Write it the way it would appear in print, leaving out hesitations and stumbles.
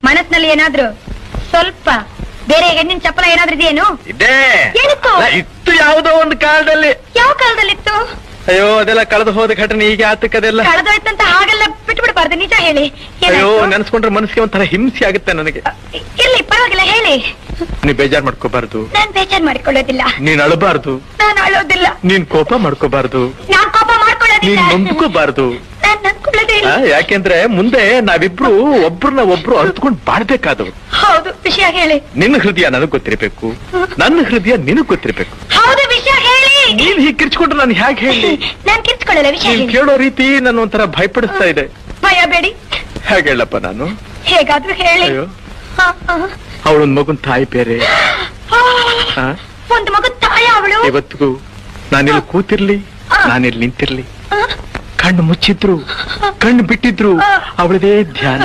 ಮನಸ್ಸಿನಲ್ಲಿ ಏನಾದ್ರು ಸ್ವಲ್ಪ ಬೇರೆ ಹೆಣ್ಣಿನ ಚಪ್ಪಲ ಏನಾದ್ರೂ ಇದೆಯೇನು? ಇದೆ. ಏನಿತ್ತು? ಇತ್ತು ಯಾವುದೋ ಒಂದು ಕಾಲದಲ್ಲಿ. ಯಾವ ಕಾಲದಲ್ಲಿತ್ತು? ಅಯ್ಯೋ ಅದೆಲ್ಲ ಕಳೆದು ಹೋದ ಘಟನೆ ಈಗ ಆತಕ್ಕದೆಲ್ಲ. ಕಳೆದೋಯ್ತಂತ ಹಾಗೆಲ್ಲ ಬಿಟ್ಟು ಬಿಡಬಾರ್ದು, ನಿಜ ಹೇಳಿ. ಅಯ್ಯೋ ನೆನ್ಸ್ಕೊಂಡ್ರೆ ಮನಸ್ಸಿಗೆ ಒಂಥರ ಹಿಂಸೆ ಆಗುತ್ತೆ ನನಗೆ. ಇಲ್ಲಿ ಪರವಾಗಿಲ್ಲ ಹೇಳಿ. ನೀ ಬೇಜಾರ್ ಮಾಡ್ಕೋಬಾರ್ದು. ನಾನ್ ಬೇಜಾರ್ ಮಾಡ್ಕೊಳ್ಳೋದಿಲ್ಲ. ನೀನ್ ಅಳಬಾರ್ದು. ನಾನು ಅಳೋದಿಲ್ಲ. ನೀನ್ ಕೋಪ ಮಾಡ್ಕೋಬಾರ್ದು. ನಾನ್ ಕೋಪ ಮಾಡ್ಕೊಳ್ಳೋದಿಲ್ಲ. ನೀನ್ ನೊಂದ್ಕೋಬಾರ್ದು. ನಾನ್ ನೊಂದ್ಕೊಳ್ಳೋದೇ ಇಲ್ಲ. ಯಾಕೆಂದ್ರೆ ಮುಂದೆ ನಾವಿಬ್ರು ಒಬ್ರನ್ನ ಒಬ್ರು ಅರ್ಥಕೊಂಡು ಬಾಳ್ಬೇಕಾದವ್ರು. ಹೌದು, ವಿಷಯ ಹೇಳಿ. ನಿನ್ನ ಹೃದಯ ನನಗ್ ಗೊತ್ತಿರ್ಬೇಕು, ನನ್ನ ಹೃದಯ ನಿನಗ್ ಗೊತ್ತಿರ್ಬೇಕು. ಹೌದು, ವಿಷಯ ಹೇಳಿ. ನೀನ್ ಹೀಗೆ ಕಿರ್ಚ್ಕೊಂಡ್ರೆ ನಾನು ಹೇಗೆ ಹೇಳಿ? ನಾನ್ ಕಿರ್ಚ್ಕೊಳ್ಳಲ್ಲ, ವಿಷಯ ನೀನ್ ಹೇಳಿ. ಕೇಳೋ ರೀತಿ ನನ್ನ ಒಂಥರ ಭಯಪಡಿಸ್ತಾ ಇದೆ. ಭಯ ಬೇಡಿ. ಹೇಗೆ ಹೇಳಪ್ಪ ನಾನು? ಹೇಗಾದ್ರೂ ಹೇಳಿ. ಅಯ್ಯೋ ಅವಳೊಂದ್ ಮಗುನ್ ತಾಯಿ ಬೇರೆ. ಒಂದು ಮಗು ತಾಯಿ ಅವಳು. ಇವತ್ತಿಗೂ ನಾನಿಲ್ಲಿ ಕೂತಿರ್ಲಿ, ನಾನಿಲ್ಲಿ ನಿಂತಿರ್ಲಿ, ಕಣ್ಣು ಮುಚ್ಚಿದ್ರು ಕಣ್ಣು ಬಿಟ್ಟಿದ್ರು ಅವಳದೇ ಧ್ಯಾನ.